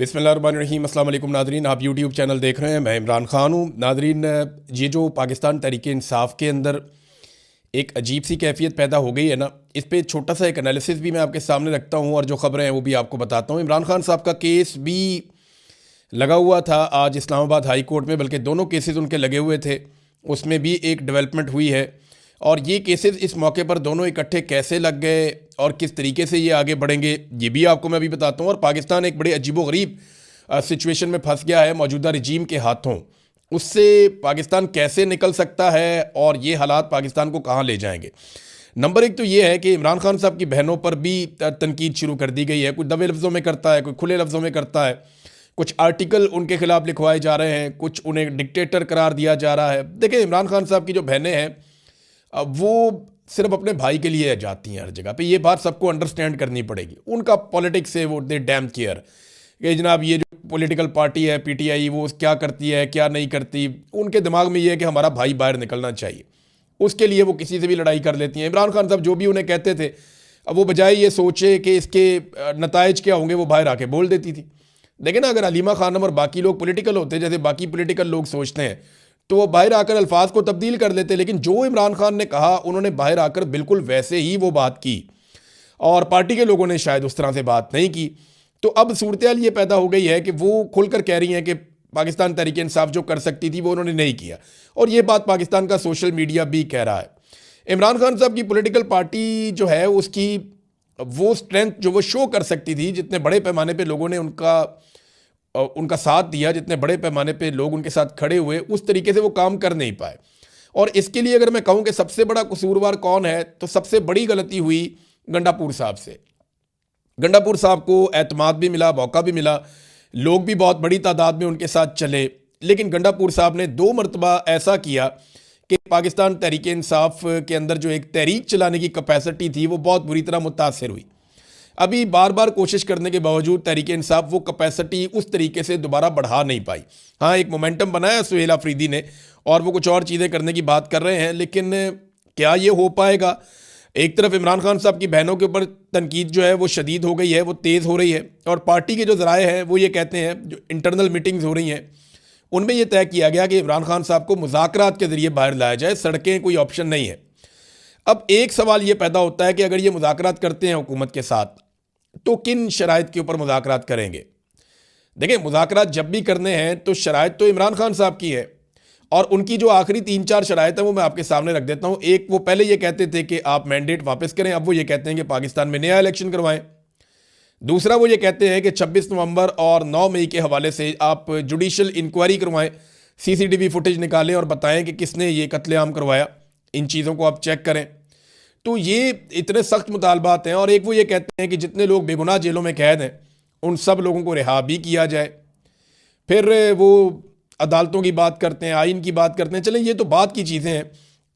बिस्मिल्लाहिर्रहमानिर्रहीम। अस्सलाम वालेकुम नादरीन, आप यूट्यूब चैनल देख रहे हैं, मैं इमरान ख़ान हूँ। नादरीन, ये जो पाकिस्तान तहरीक इंसाफ के अंदर एक अजीब सी कैफियत पैदा हो गई है ना, इस पर छोटा सा एक एनालिसिस भी मैं आपके सामने रखता हूँ और जो ख़बरें हैं वो भी आपको बताता हूँ। इमरान खान साहब का केस भी लगा हुआ था आज इस्लामाबाद हाई कोर्ट में, बल्कि दोनों केसेस उनके लगे हुए थे, उसमें भी एक डेवलपमेंट हुई है। और ये केसेस इस मौके पर दोनों इकट्ठे कैसे लग गए और किस तरीके से ये आगे बढ़ेंगे, ये भी आपको मैं अभी बताता हूँ। और पाकिस्तान एक बड़े अजीबोगरीब सिचुएशन में फंस गया है मौजूदा रजीम के हाथों। उससे पाकिस्तान कैसे निकल सकता है और ये हालात पाकिस्तान को कहाँ ले जाएंगे। नंबर एक तो ये है कि इमरान खान साहब की बहनों पर भी तनकीद शुरू कर दी गई है। कुछ दबे लफ्ज़ों में करता है, कोई खुले लफ्ज़ों में करता है, कुछ आर्टिकल उनके खिलाफ लिखवाए जा रहे हैं, कुछ उन्हें डिक्टेटर करार दिया जा रहा है। देखिए, इमरान खान साहब की जो बहनें हैं वो सिर्फ अपने भाई के लिए जाती हैं हर जगह पे, ये बात सबको अंडरस्टैंड करनी पड़ेगी। उनका पॉलिटिक्स है, वो दे डैम केयर कि जनाब ये जो पॉलिटिकल पार्टी है पीटीआई वो क्या करती है क्या नहीं करती, उनके दिमाग में ये है कि हमारा भाई बाहर निकलना चाहिए, उसके लिए वो किसी से भी लड़ाई कर लेती हैं। इमरान खान साहब जो भी उन्हें कहते थे, अब वो बजाय ये सोचे कि इसके नताइज क्या होंगे, वो बाहर आके बोल देती थी। देखिए ना, अगर हलीमा खानम और बाकी लोग पॉलिटिकल होते जैसे बाकी पॉलिटिकल लोग सोचते हैं तो वो बाहर आकर अल्फाज को तब्दील कर लेते, लेकिन जो इमरान खान ने कहा उन्होंने बाहर आकर बिल्कुल वैसे ही वो बात की और पार्टी के लोगों ने शायद उस तरह से बात नहीं की। तो अब सूरत हाल ये पैदा हो गई है कि वो खुलकर कह रही हैं कि पाकिस्तान तहरीक इंसाफ जो कर सकती थी वो उन्होंने नहीं किया, और ये बात पाकिस्तान का सोशल मीडिया भी कह रहा है। इमरान खान साहब की पॉलिटिकल पार्टी जो है उसकी वो स्ट्रेंथ जो वो शो कर सकती थी, जितने बड़े पैमाने पे लोगों ने उनका साथ दिया, जितने बड़े पैमाने पे लोग उनके साथ खड़े हुए, उस तरीके से वो काम कर नहीं पाए। और इसके लिए अगर मैं कहूँ कि सबसे बड़ा कसूरवार कौन है, तो सबसे बड़ी गलती हुई गंडापुर साहब से। गंडापुर साहब को एतमाद भी मिला, मौका भी मिला, लोग भी बहुत बड़ी तादाद में उनके साथ चले, लेकिन गंडापुर साहब ने 2 मरतबा ऐसा किया कि पाकिस्तान तहरीक इंसाफ के अंदर जो एक तहरीक चलाने की कैपेसिटी थी वो बहुत बुरी तरह मुतासर हुई। अभी बार बार कोशिश करने के बावजूद तहरीक इंसाफ वो कैपेसिटी उस तरीके से दोबारा बढ़ा नहीं पाई। हाँ, एक मोमेंटम बनाया सुहेल अफरीदी ने और वो कुछ और चीज़ें करने की बात कर रहे हैं, लेकिन क्या ये हो पाएगा। एक तरफ इमरान खान साहब की बहनों के ऊपर तनकीद जो है वो शदीद हो गई है, वो तेज़ हो रही है, और पार्टी के जो ज़राए हैं वो ये कहते हैं, जो इंटरनल मीटिंग्स हो रही हैं उनमें यह तय किया गया कि इमरान खान साहब को मुज़ाकरात के ज़रिए बाहर लाया जाए, सड़कें कोई ऑप्शन नहीं है। अब एक सवाल ये पैदा होता है कि अगर ये मुज़ाकरात करते हैं हुकूमत के साथ तो किन शराइत के ऊपर मुज़ाकरात करेंगे। देखिए, मुज़ाकरात जब भी करने हैं तो शराइत तो इमरान खान साहब की है, और उनकी जो आखिरी 3-4 शराइत है वो मैं आपके सामने रख देता हूँ। एक, वो पहले ये कहते थे कि आप मैंडेट वापस करें, अब वो ये कहते हैं कि पाकिस्तान में नया इलेक्शन करवाएं। दूसरा, वो ये कहते हैं कि 26 नवंबर और 9 मई के हवाले से आप जुडिशल इंक्वायरी करवाएं, सीसीटीवी फुटेज निकालें और बताएं कि किसने ये कत्लेआम करवाया, इन चीज़ों को आप चेक करें। तो ये इतने सख्त मुतालबात हैं। और एक वो ये कहते हैं कि जितने लोग बेगुनाह जेलों में कैद हैं उन सब लोगों को रिहा भी किया जाए। फिर वो अदालतों की बात करते हैं, आइन की बात करते हैं। चलें, ये तो बात की चीज़ें हैं,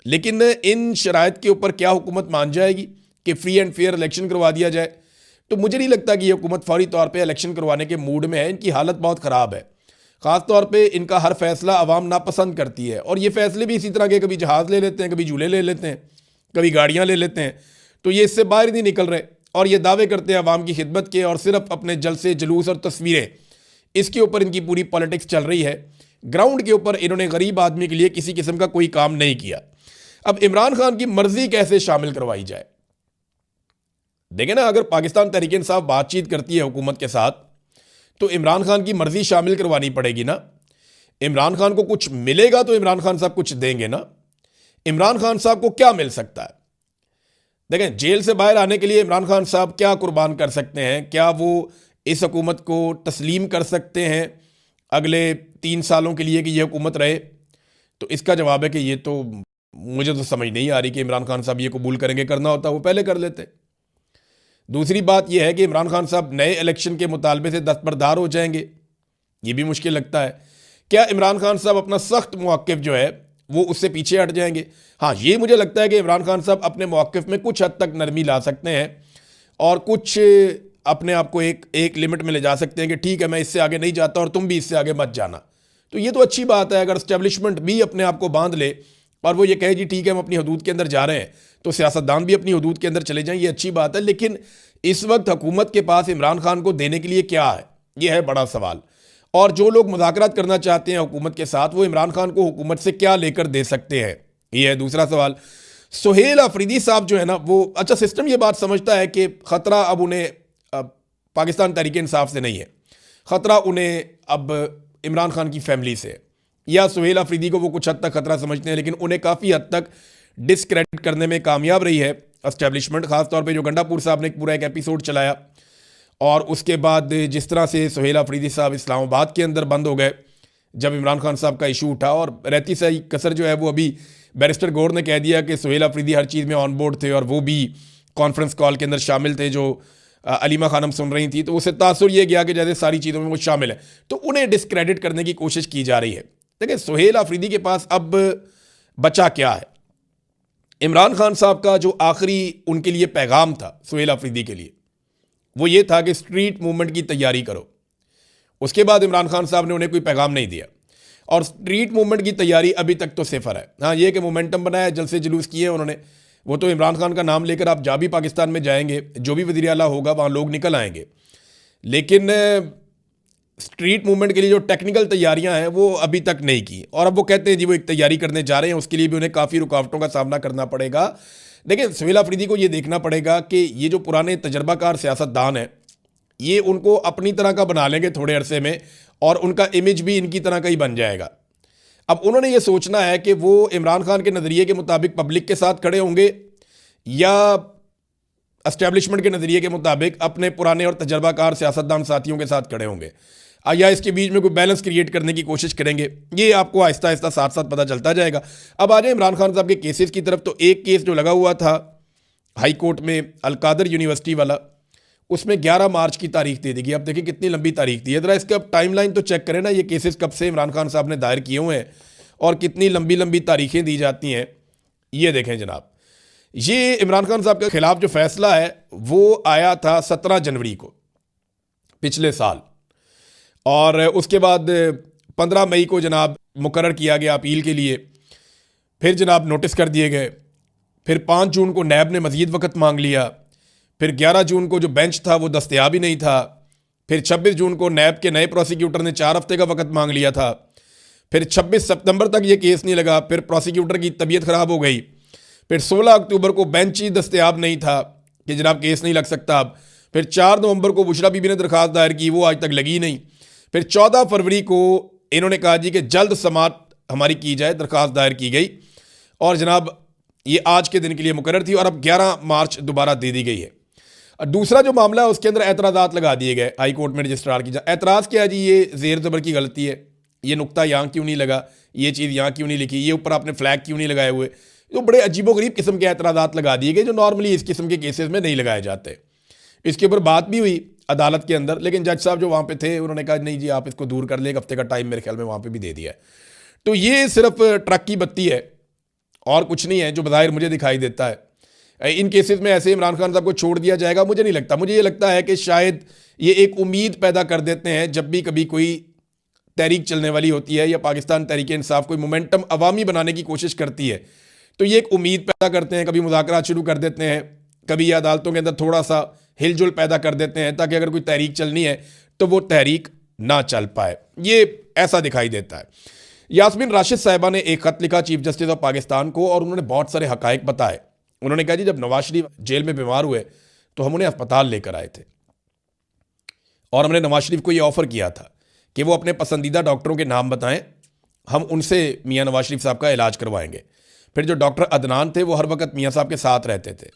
लेकिन इन शराइत के ऊपर क्या हुकूमत मान जाएगी कि फ्री एंड फेयर इलेक्शन करवा दिया जाए? तो मुझे नहीं लगता कि ये हुकूमत फौरी तौर पर इलेक्शन करवाने के मूड में है। इनकी हालत बहुत ख़राब है, ख़ास तौर पर इनका हर फैसला अवाम नापसंद करती है, और ये फैसले भी इसी तरह के, कभी जहाज़ ले लेते हैं, कभी झूले ले लेते हैं, कभी गाड़ियां ले लेते हैं। तो ये इससे बाहर नहीं निकल रहे, और ये दावे करते हैं अवाम की खिदमत के, और सिर्फ अपने जलसे जुलूस और तस्वीरें, इसके ऊपर इनकी पूरी पॉलिटिक्स चल रही है। ग्राउंड के ऊपर इन्होंने गरीब आदमी के लिए किसी किस्म का कोई काम नहीं किया। अब इमरान खान की मर्जी कैसे शामिल करवाई जाए? देखें ना, अगर पाकिस्तान तहरीक इंसाफ बातचीत करती है हुकूमत के साथ तो इमरान खान की मर्जी शामिल करवानी पड़ेगी ना। इमरान खान को कुछ मिलेगा तो इमरान खान साहब कुछ देंगे ना। इमरान खान साहब को क्या मिल सकता है? देखें, जेल से बाहर आने के लिए इमरान खान साहब क्या कुर्बान कर सकते हैं? क्या वो इस हुकूमत को तस्लीम कर सकते हैं अगले 3 सालों के लिए कि ये हुकूमत रहे? तो इसका जवाब है कि ये तो मुझे तो समझ नहीं आ रही कि इमरान खान साहब ये कबूल करेंगे। करना होता वो पहले कर लेते। दूसरी बात यह है कि इमरान खान साहब नए इलेक्शन के मुतालबे से दस्तबरदार हो जाएंगे, ये भी मुश्किल लगता है। क्या इमरान खान साहब अपना सख्त मौक़िफ़ जो है वो उससे पीछे हट जाएंगे? हाँ, ये मुझे लगता है कि इमरान खान साहब अपने मौक़िफ़ में कुछ हद तक नरमी ला सकते हैं और कुछ अपने आप को एक लिमिट में ले जा सकते हैं कि ठीक है, मैं इससे आगे नहीं जाता और तुम भी इससे आगे मत जाना। तो ये तो अच्छी बात है। अगर इस्टेब्लिशमेंट भी अपने आप को बांध ले और वो ये कहे जी ठीक है हम अपनी हदूद के अंदर जा रहे हैं, तो सियासतदान भी अपनी हदूद के अंदर चले जाएं, ये अच्छी बात है। लेकिन इस वक्त हुकूमत के पास इमरान खान को देने के लिए क्या है? ये है बड़ा सवाल। और जो लोग मुज़ाकरात करना चाहते हैं हुकूमत के साथ, वो इमरान खान को हुकूमत से क्या लेकर दे सकते हैं, ये है दूसरा सवाल। सुहेल अफरीदी साहब जो है ना, वो अच्छा सिस्टम ये बात समझता है कि ख़तरा अब उन्हें पाकिस्तान तहरीक इंसाफ से नहीं है, ख़तरा उन्हें अब इमरान खान की फैमिली से, या सुहेल अफरीदी को वो कुछ हद तक ख़तरा समझते हैं, लेकिन उन्हें काफ़ी हद तक डिसक्रेडिट करने में कामयाब रही है एस्टेब्लिशमेंट। ख़ासतौर पे जो गंडापुर साहब ने पूरा एक एपिसोड चलाया, और उसके बाद जिस तरह से सुहेल अफरीदी साहब इस्लामाबाद के अंदर बंद हो गए जब इमरान खान साहब का इशू उठा, और रहती सही कसर जो है वो अभी बैरिस्टर गौर ने कह दिया कि सुहेल अफरीदी हर चीज़ में ऑन बोर्ड थे और वो भी कॉन्फ्रेंस कॉल के अंदर शामिल थे जो अलीमा खानम सुन रही थी, तो उसे तासुर ये गया कि जैसे सारी चीज़ों में वो शामिल है, तो उन्हें डिसक्रेडिट करने की कोशिश की जा रही है। देखिए सुहेल अफरीदी के पास अब बचा क्या है। इमरान खान साहब का जो आखिरी उनके लिए पैगाम था सुहेल अफरीदी के लिए, वो ये था कि स्ट्रीट मूवमेंट की तैयारी करो। उसके बाद इमरान खान साहब ने उन्हें कोई पैगाम नहीं दिया, और स्ट्रीट मूवमेंट की तैयारी अभी तक तो सिफर है। हाँ, ये कि मोमेंटम बनाया, जलसे जुलूस किए उन्होंने, वो तो इमरान खान का नाम लेकर आप जहाँ भी पाकिस्तान में जाएंगे, जो भी वज़ीर आला होगा वहाँ लोग निकल आएंगे, लेकिन स्ट्रीट मूवमेंट के लिए जो टेक्निकल तैयारियां हैं वो अभी तक नहीं की। और अब वो कहते हैं जी वो एक तैयारी करने जा रहे हैं, उसके लिए भी उन्हें काफ़ी रुकावटों का सामना करना पड़ेगा। देखिए सुहेल अफरीदी को ये देखना पड़ेगा कि ये जो पुराने तजर्बाकार सियासतदान हैं, ये उनको अपनी तरह का बना लेंगे थोड़े अरसे में, और उनका इमेज भी इनकी तरह का ही बन जाएगा। अब उन्होंने ये सोचना है कि वो इमरान खान के नज़रिए के मुताबिक पब्लिक के साथ खड़े होंगे, या एस्टेब्लिशमेंट के नज़रिए के मुताबिक अपने पुराने और तजर्बाकार सियासतदान साथियों के साथ खड़े होंगे, या इसके बीच में कोई बैलेंस क्रिएट करने की कोशिश करेंगे। ये आपको आहिस्ता आहिस्ता साथ साथ पता चलता जाएगा। अब आ जाए इमरान खान साहब के केसेस की तरफ, तो एक केस जो लगा हुआ था हाई कोर्ट में अलकादर यूनिवर्सिटी वाला, उसमें 11 मार्च की तारीख दे देगी। अब देखिए कितनी लंबी तारीख दी है, ज़रा इसका टाइमलाइन तो चेक करें ना, ये केसेस कब से इमरान खान साहब ने दायर किए हुए हैं और कितनी लंबी लंबी तारीखें दी जाती हैं। ये देखें जनाब, ये इमरान खान साहब के खिलाफ जो फैसला है वो आया था 17 जनवरी को पिछले साल, और उसके बाद 15 मई को जनाब मुकर्रर किया गया अपील के लिए, फिर जनाब नोटिस कर दिए गए, फिर 5 जून को नैब ने मज़ीद वक़्त मांग लिया, फिर 11 जून को जो बेंच था वो दस्तयाब ही नहीं था, फिर 26 जून को नैब के नए प्रोसिक्यूटर ने 4 हफ्ते का वक़्त मांग लिया था, फिर 26 सितंबर तक ये केस नहीं लगा, फिर प्रोसिक्यूटर की तबीयत ख़राब हो गई, फिर 16 अक्टूबर को बेंच ही दस्तयाब नहीं था कि जनाब केस नहीं लग सकता अब, फिर 4 नवंबर को बुशरा बीबी ने दरख्वास्त दायर की, वो आज तक लगी नहीं, फिर 14 फरवरी को इन्होंने कहा जी कि जल्द समाअत हमारी की जाए, दरख्वास्त दायर की गई, और जनाब ये आज के दिन के लिए मुकर्रर थी, और अब 11 मार्च दोबारा दे दी गई है। दूसरा जो मामला है उसके अंदर एतराज़ात लगा दिए गए हाई कोर्ट में रजिस्ट्रार की। एतराज़ क्या है जी, ये ज़ेर ज़बर की गलती है, ये नुक्ता यहाँ क्यों नहीं लगा, ये चीज़ यहाँ क्यों नहीं लिखी, ये ऊपर आपने फ्लैग क्यों नहीं लगाए हुए, जो बड़े अजीबोगरीब किस्म के एतराज़ात लगा दिए गए जो नॉर्मली इस किस्म के केसेस में नहीं लगाए जाते। इसके ऊपर बात भी हुई अदालत के अंदर, लेकिन जज साहब जो वहाँ पे थे उन्होंने कहा नहीं जी आप इसको दूर कर ले, 1 हफ्ते का टाइम मेरे ख्याल में वहाँ पे भी दे दिया है। तो ये सिर्फ ट्रक की बत्ती है और कुछ नहीं है जो बज़ाहिर मुझे दिखाई देता है। इन केसेस में ऐसे इमरान खान साहब को छोड़ दिया जाएगा, मुझे नहीं लगता। मुझे ये लगता है कि शायद ये एक उम्मीद पैदा कर देते हैं जब भी कभी कोई तहरीक चलने वाली होती है या पाकिस्तान तहरीक इंसाफ कोई मोमेंटम अवामी बनाने की कोशिश करती है, तो ये एक उम्मीद पैदा करते हैं, कभी मुज़ाकरात शुरू कर देते हैं, कभी अदालतों के अंदर थोड़ा सा हिलजुल पैदा कर देते हैं ताकि अगर कोई तहरीक चलनी है तो वो तहरीक ना चल पाए। ये ऐसा दिखाई देता है। यास्मीन राशिद साहिबा ने एक ख़त लिखा चीफ जस्टिस ऑफ पाकिस्तान को, और उन्होंने बहुत सारे हक़ाइक़ बताए। उन्होंने कहा जी जब नवाज शरीफ जेल में बीमार हुए तो हम उन्हें अस्पताल लेकर आए थे, और हमने नवाज शरीफ को ये ऑफ़र किया था कि वो अपने पसंदीदा डॉक्टरों के नाम बताएं, हम उनसे मियाँ नवाज शरीफ साहब का इलाज करवाएंगे। फिर जो डॉक्टर अदनान थे वो हर वक्त मियाँ साहब के साथ रहते थे।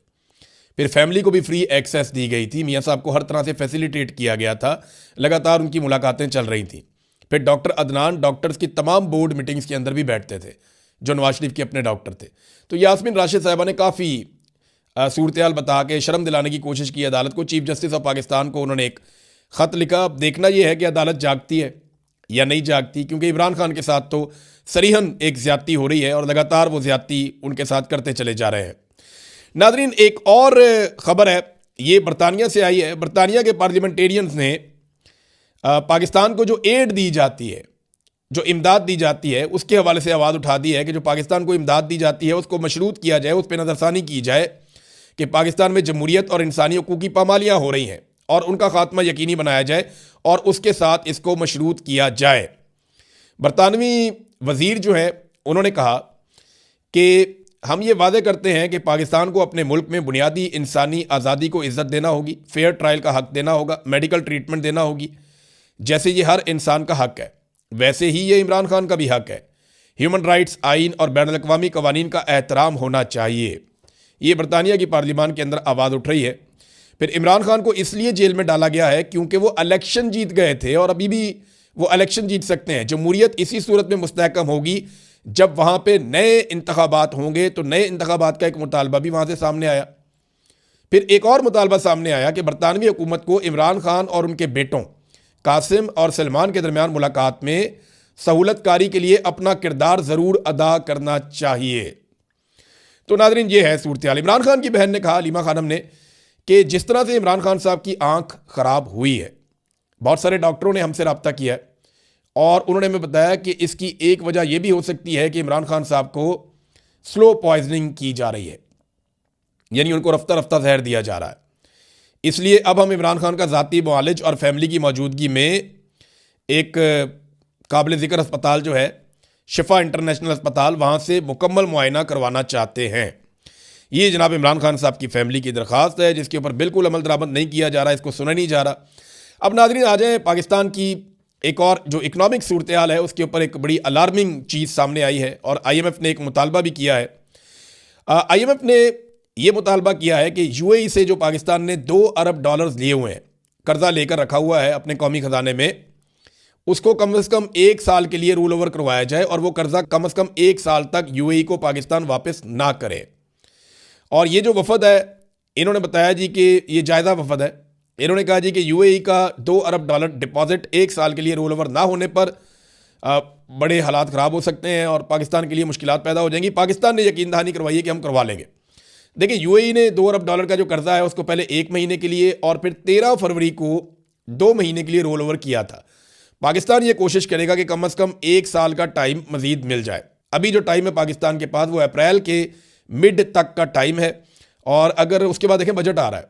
फिर फैमिली को भी फ्री एक्सेस दी गई थी, मियाँ साहब को हर तरह से फैसिलिटेट किया गया था, लगातार उनकी मुलाकातें चल रही थी। फिर डॉक्टर अदनान डॉक्टर्स की तमाम बोर्ड मीटिंग्स के अंदर भी बैठते थे जो नवाज शरीफ के अपने डॉक्टर थे। तो यास्मीन राशिद साहिबा ने काफ़ी सूरत हाल बता के शर्म दिलाने की कोशिश की अदालत को। चीफ जस्टिस ऑफ पाकिस्तान को उन्होंने एक ख़त लिखा। अब देखना यह है कि अदालत जागती है या नहीं जागती, क्योंकि इमरान खान के साथ तो सरीहन एक ज़्यादती हो रही है और लगातार वो ज़्यादती उनके साथ करते चले जा रहे हैं। नादरीन, एक और ख़बर है, ये बरतानिया से आई है। बरतानिया के पार्लियामेंटेरियंस ने पाकिस्तान को जो एड दी जाती है, जो इमदाद दी जाती है, उसके हवाले से आवाज़ उठा दी है कि जो पाकिस्तान को इमदाद दी जाती है उसको मशरूत किया जाए, उस पर नज़रसानी की जाए कि पाकिस्तान में जमहूरियत और इंसानी हकूक़ की पामालियाँ हो रही हैं और उनका खात्मा यकीनी बनाया जाए और उसके साथ इसको मशरूत किया जाए। बरतानवी वज़ीर जो है उन्होंने कहा कि हम ये वादे करते हैं कि पाकिस्तान को अपने मुल्क में बुनियादी इंसानी आज़ादी को इज़्ज़त देना होगी, फेयर ट्रायल का हक़ देना होगा, मेडिकल ट्रीटमेंट देना होगी, जैसे ये हर इंसान का हक़ है वैसे ही ये इमरान खान का भी हक़ है। ह्यूमन राइट्स आइन और बैनुल अक़वामी कवानीन का एहतराम होना चाहिए। ये बरतानिया की पार्लियामान के अंदर आवाज़ उठ रही है। फिर इमरान खान को इसलिए जेल में डाला गया है क्योंकि वो इलेक्शन जीत गए थे और अभी भी वो इलेक्शन जीत सकते हैं। जमहूरियत इसी सूरत में मुस्तहकम होगी जब वहाँ पे नए इंतखाबात होंगे। तो नए इंतखाबात का एक मुतालबा भी वहाँ से सामने आया। फिर एक और मुतालबा सामने आया कि बरतानवी हुकूमत को इमरान खान और उनके बेटों कासिम और सलमान के दरमियान मुलाकात में सहूलतकारी के लिए अपना किरदार ज़रूर अदा करना चाहिए। तो नाज़रीन, ये है सूरत हाल। इमरान खान की बहन ने कहा, हलीमा खानम ने, कि जिस तरह से इमरान खान साहब की आंख ख़राब हुई है, बहुत सारे डॉक्टरों ने हमसे रब्ता किया है और उन्होंने हमें बताया कि इसकी एक वजह यह भी हो सकती है कि इमरान खान साहब को स्लो पॉइजनिंग की जा रही है, यानी उनको रफ्ता रफ्ता जहर दिया जा रहा है। इसलिए अब हम इमरान खान का ज़ाती मुआलिज और फैमिली की मौजूदगी में एक काबिल ज़िक्र अस्पताल जो है शिफा इंटरनेशनल अस्पताल, वहाँ से मुकम्मल मुआयना करवाना चाहते हैं। ये जनाब इमरान खान साहब की फैमिली की दरख्वास्त है जिसके ऊपर बिल्कुल अमल दरामद नहीं किया जा रहा, इसको सुना नहीं जा रहा। अब नाज़रीन आ जाए पाकिस्तान की एक और जो इकनॉमिक सूरत हाल है उसके ऊपर एक बड़ी अलार्मिंग चीज़ सामने आई है और IMF ने एक मुतालबा भी किया है। IMF ने ये मुतालबा किया है कि UAE से जो पाकिस्तान ने $2 अरब लिए हुए हैं, कर्जा लेकर रखा हुआ है अपने कौमी ख़जाने में, उसको कम से कम 1 साल के लिए रूल ओवर करवाया जाए और वो कर्जा कम से कम 1 साल तक UAE को पाकिस्तान वापस ना करे। और ये जो वफद है इन्होंने बताया जी कि ये जायज़ा वफद है। इन्होंने कहा जी कि UAE का $2 अरब डिपॉजिट 1 साल के लिए रोल ओवर ना होने पर बड़े हालात ख़राब हो सकते हैं और पाकिस्तान के लिए मुश्किलात पैदा हो जाएंगी। पाकिस्तान ने यकीन दहानी करवाई है कि हम करवा लेंगे। देखिए, UAE ने $2 अरब का जो कर्जा है उसको पहले 1 महीने के लिए और फिर 13 फरवरी को 2 महीने के लिए रोल ओवर किया था। पाकिस्तान ये कोशिश करेगा कि कम से कम 1 साल का टाइम मजीद मिल जाए। अभी जो टाइम है पाकिस्तान के पास वो अप्रैल के मिड तक का टाइम है और अगर उसके बाद देखें बजट आ रहा है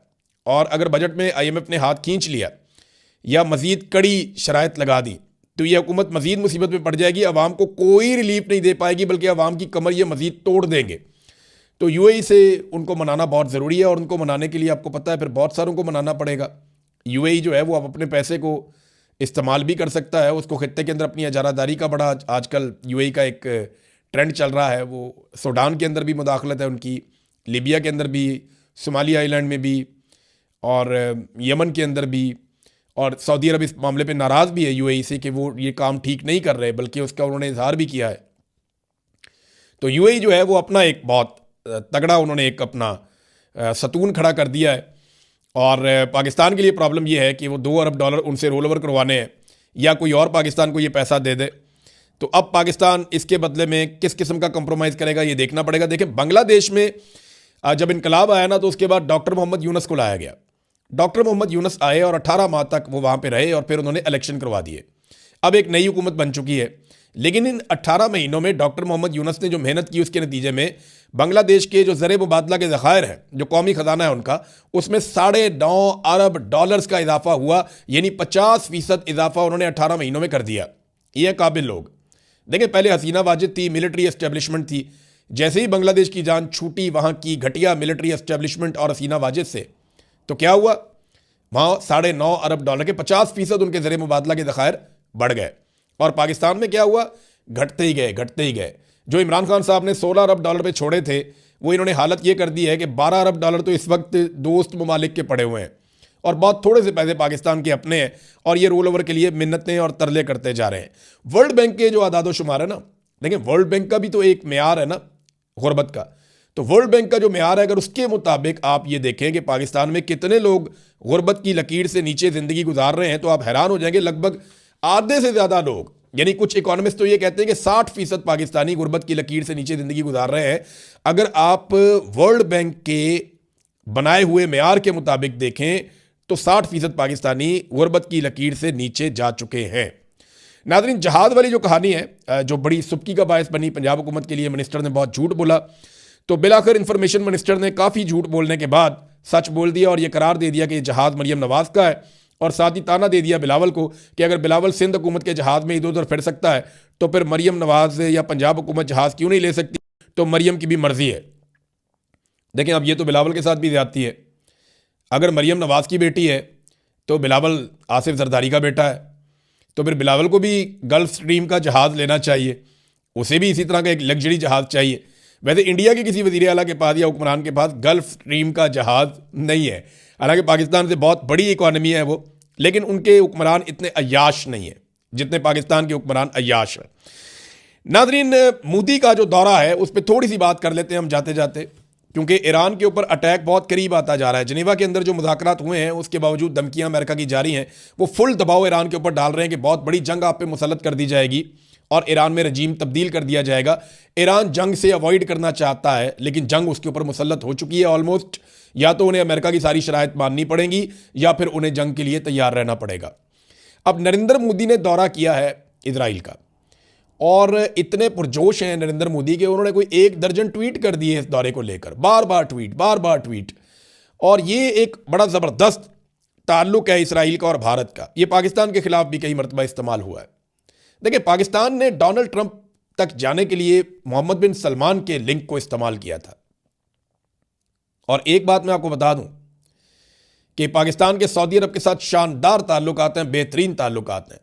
और अगर बजट में IMF ने हाथ खींच लिया या मजीद कड़ी शराइत लगा दी तो ये हुकूमत मजीद मुसीबत में पड़ जाएगी। अवाम को कोई रिलीफ नहीं दे पाएगी बल्कि अवाम की कमर ये मजीद तोड़ देंगे। तो UAE से उनको मनाना बहुत ज़रूरी है और उनको मनाने के लिए आपको पता है फिर बहुत सारों को मनाना पड़ेगा। UAE जो है वो अपने पैसे को इस्तेमाल भी कर सकता है। उसको खित्ते के अंदर अपनी इजारादारी का बड़ा आजकल UAE का एक ट्रेंड चल रहा है। वो सूडान के अंदर भी मुदाखलत है उनकी, लीबिया के अंदर भी, सोमाली आइलैंड में भी और यमन के अंदर भी। और सऊदी अरब इस मामले पे नाराज़ भी है UAE से कि वो ये काम ठीक नहीं कर रहे, बल्कि उसका उन्होंने इजहार भी किया है। तो UAE जो है वो अपना एक बहुत तगड़ा उन्होंने एक अपना सतून खड़ा कर दिया है और पाकिस्तान के लिए प्रॉब्लम ये है कि वो $2 अरब उनसे रोल ओवर करवाने हैं या कोई और पाकिस्तान को ये पैसा दे दे। तो अब पाकिस्तान इसके बदले में किस किस्म का कंप्रोमाइज़ करेगा ये देखना पड़ेगा। देखें, बांग्लादेश में जब इनकलाब आया ना तो उसके बाद डॉक्टर मोहम्मद यूनुस को लाया गया। डॉक्टर मोहम्मद यूनुस आए और 18 माह तक वो वहाँ पे रहे और फिर उन्होंने इलेक्शन करवा दिए। अब एक नई हुकूमत बन चुकी है, लेकिन इन 18 महीनों में डॉक्टर मोहम्मद यूनुस ने जो मेहनत की उसके नतीजे में बांग्लादेश के जो ज़र मुबादला के ज़खायर हैं, जो कौमी ख़जाना है उनका, उसमें $9.5 अरब का इजाफा हुआ, यानी 50% इजाफा उन्होंने 18 महीनों में कर दिया। ये काबिल लोग। देखिए, पहले हसीना वाजिद थी, मिलिट्री एस्टेब्लिशमेंट थी। जैसे ही बांग्लादेश की जान छूटी वहाँ की घटिया मिलिट्री एस्टेब्लिशमेंट और हसीना वाजिद से, तो क्या हुआ, वहाँ $9.5 अरब के 50% उनके ज़र मुबादला के ज़खायर बढ़ गए। और पाकिस्तान में क्या हुआ, घटते ही गए। जो इमरान खान साहब ने $16 अरब पे छोड़े थे वो इन्होंने हालत ये कर दी है कि $12 अरब तो इस वक्त दोस्त ममालिक के पड़े हुए हैं और बहुत थोड़े से पैसे पाकिस्तान के अपने हैं और ये रोल ओवर के लिए मिन्नतें और तरले करते जा रहे हैं। वर्ल्ड बैंक के जो आदादो शुमार है ना, देखिए वर्ल्ड बैंक का भी तो एक मेयार है ना गुरबत का। तो वर्ल्ड बैंक का जो मेयार है, अगर उसके मुताबिक आप ये देखें कि पाकिस्तान में कितने लोग गुरबत की लकीर से नीचे ज़िंदगी गुजार रहे हैं, तो आप हैरान हो जाएंगे। लगभग आधे से ज़्यादा लोग, यानी कुछ इकोनॉमिस्ट तो ये कहते हैं कि 60% पाकिस्तानी गुरबत की लकीर से नीचे ज़िंदगी गुजार रहे हैं। अगर आप वर्ल्ड बैंक के बनाए हुए मेयार के मुताबिक देखें तो 60% पाकिस्तानी गुरबत की लकीर से नीचे जा चुके हैं। नाज़रीन, जहाज़ वाली जो कहानी है जो बड़ी सुबकी का बायस बनी पंजाब हुकूमत के लिए, मिनिस्टर ने बहुत झूठ बोला, तो बिलाखिर इंफॉर्मेशन मिनिस्टर ने काफ़ी झूठ बोलने के बाद सच बोल दिया और ये करार दे दिया कि ये जहाज़ मरीम नवाज़ का है, और साथ ही ताना दे दिया बिलावल को कि अगर बिलावल सिंध हुकूमत के जहाज़ में इधर उधर फिर सकता है तो फिर मरीम नवाज़ या पंजाब हुकूमत जहाज़ क्यों नहीं ले सकती, तो मरीम की भी मर्जी है। देखें, अब ये तो बिलावल के साथ भी ज्यादती है। अगर मरीम नवाज़ की बेटी है तो बिलावल आसिफ जरदारी का बेटा है, तो फिर बिलावल को भी गल्फ स्ट्रीम का जहाज़ लेना चाहिए, उसे भी इसी तरह का एक लग्जरी जहाज़ चाहिए। वैसे इंडिया के किसी वज़ीर आला के पास या हुक्मरान के पास गल्फ स्ट्रीम का जहाज़ नहीं है, हालांकि पाकिस्तान से बहुत बड़ी इकॉनमी है वो, लेकिन उनके हुक्मरान इतने अय्याश नहीं है जितने पाकिस्तान के हुक्मरान अय्याश हैं। नाज़रीन, मोदी का जो दौरा है उस पर थोड़ी सी बात कर लेते हैं हम जाते जाते, क्योंकि ईरान के ऊपर अटैक बहुत करीब आता जा रहा है। जिनेवा के अंदर जो मुज़ाकरात हुए हैं उसके बावजूद धमकियां अमेरिका की जारी हैं, वो फुल दबाव ईरान के ऊपर डाल रहे हैं कि बहुत बड़ी जंग आप पे मुसल्लत कर दी जाएगी और ईरान में रजीम तब्दील कर दिया जाएगा। ईरान जंग से अवॉइड करना चाहता है, लेकिन जंग उसके ऊपर मुसल्लत हो चुकी है ऑलमोस्ट। या तो उन्हें अमेरिका की सारी शराइत माननी पड़ेंगी या फिर उन्हें जंग के लिए तैयार रहना पड़ेगा। अब नरेंद्र मोदी ने दौरा किया है इजराइल का, और इतने पुरजोश हैं नरेंद्र मोदी के, उन्होंने कोई 1 दर्जन ट्वीट कर दिए इस दौरे को लेकर, बार बार ट्वीट। और ये एक बड़ा ज़बरदस्त ताल्लुक है इसराइल का और भारत का। ये पाकिस्तान के खिलाफ भी कई मरतबा इस्तेमाल हुआ है। देखिए, पाकिस्तान ने डोनाल्ड ट्रंप तक जाने के लिए मोहम्मद बिन सलमान के लिंक को इस्तेमाल किया था। और एक बात मैं आपको बता दूं कि पाकिस्तान के सऊदी अरब के साथ शानदार ताल्लुकात हैं, बेहतरीन ताल्लुकात हैं,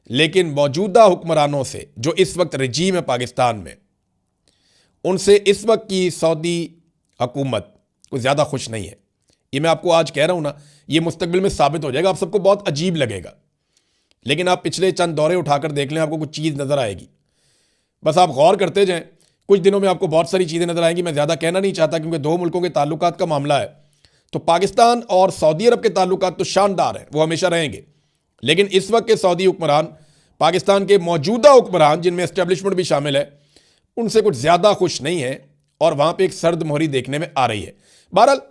लेकिन मौजूदा हुक्मरानों से जो इस वक्त रजीम है पाकिस्तान में, उनसे इस वक्त की सऊदी हुकूमत कुछ ज़्यादा खुश नहीं है। ये मैं आपको आज कह रहा हूं ना, ये मुस्तकबिल में साबित हो जाएगा। आप सबको बहुत अजीब लगेगा, लेकिन आप पिछले चंद दौरे उठाकर देख लें, आपको कुछ चीज़ नज़र आएगी। बस आप गौर करते जाएं, कुछ दिनों में आपको बहुत सारी चीज़ें नज़र आएंगी। मैं ज़्यादा कहना नहीं चाहता क्योंकि 2 मुल्कों के ताल्लुकात का मामला है। तो पाकिस्तान और सऊदी अरब के ताल्लुकात तो शानदार हैं, वो हमेशा रहेंगे, लेकिन इस वक्त के सऊदी हुक्मरान, पाकिस्तान के मौजूदा हुक्मरान जिनमें एस्टेब्लिशमेंट भी शामिल है, उनसे कुछ ज़्यादा खुश नहीं है और वहाँ पे एक सर्द मोहरी देखने में आ रही है। बहरहाल,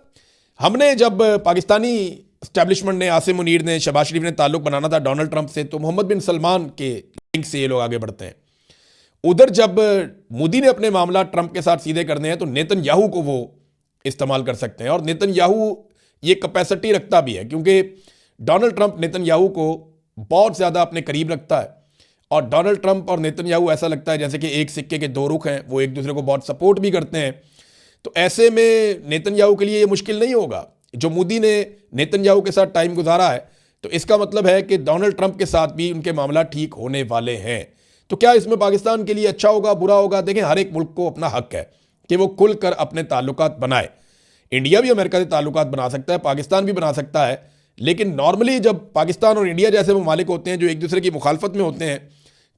हमने जब पाकिस्तानी एस्टेब्लिशमेंट ने, आसिम मुनीर ने, शहबाज शरीफ ने ताल्लुक बनाना था डोनाल्ड ट्रंप से, तो मोहम्मद बिन सलमान के लिंक से ये लोग आगे बढ़ते हैं। उधर जब मोदी ने अपने मामला ट्रंप के साथ सीधे करने हैं तो नेतन्याहू को वो इस्तेमाल कर सकते हैं, और नेतन्याहू ये कैपेसिटी रखता भी है क्योंकि डोनाल्ड ट्रंप नेतन्याहू को बहुत ज़्यादा अपने करीब रखता है, और डोनाल्ड ट्रंप और नेतन्याहू ऐसा लगता है जैसे कि एक सिक्के के 2 रुख हैं, वो एक दूसरे को बहुत सपोर्ट भी करते हैं। तो ऐसे में नेतन्याहू के लिए ये मुश्किल नहीं होगा। जो मोदी ने नेतन्याहू के साथ टाइम गुजारा है, तो इसका मतलब है कि डोनाल्ड ट्रंप के साथ भी उनके मामला ठीक होने वाले हैं। तो क्या इसमें पाकिस्तान के लिए अच्छा होगा, बुरा होगा? देखें, हर एक मुल्क को अपना हक है कि वो खुलकर अपने ताल्लुकात बनाए। इंडिया भी अमेरिका से ताल्लुकात बना सकता है, पाकिस्तान भी बना सकता है, लेकिन नॉर्मली जब पाकिस्तान और इंडिया जैसे ममालिक होते हैं जो एक दूसरे की मुखालफत में होते हैं,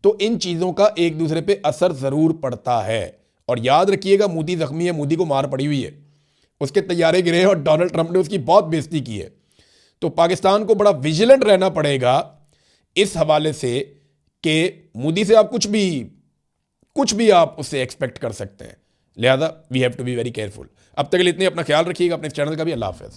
तो इन चीज़ों का एक दूसरे पे असर ज़रूर पड़ता है। और याद रखिएगा, मोदी जख्मी है, मोदी को मार पड़ी हुई है, उसके तैयारे गिरे और डोनाल्ड ट्रंप ने उसकी बहुत बेइज्जती की है। तो पाकिस्तान को बड़ा विजिलेंट रहना पड़ेगा इस हवाले से कि मोदी से आप कुछ भी आप उससे एक्सपेक्ट कर सकते हैं। लिहाजा we have to be very careful. अब तक के लिए इतने, अपना ख्याल रखिएगा, अपने चैनल का भी। अल्लाह हाफ़िज़।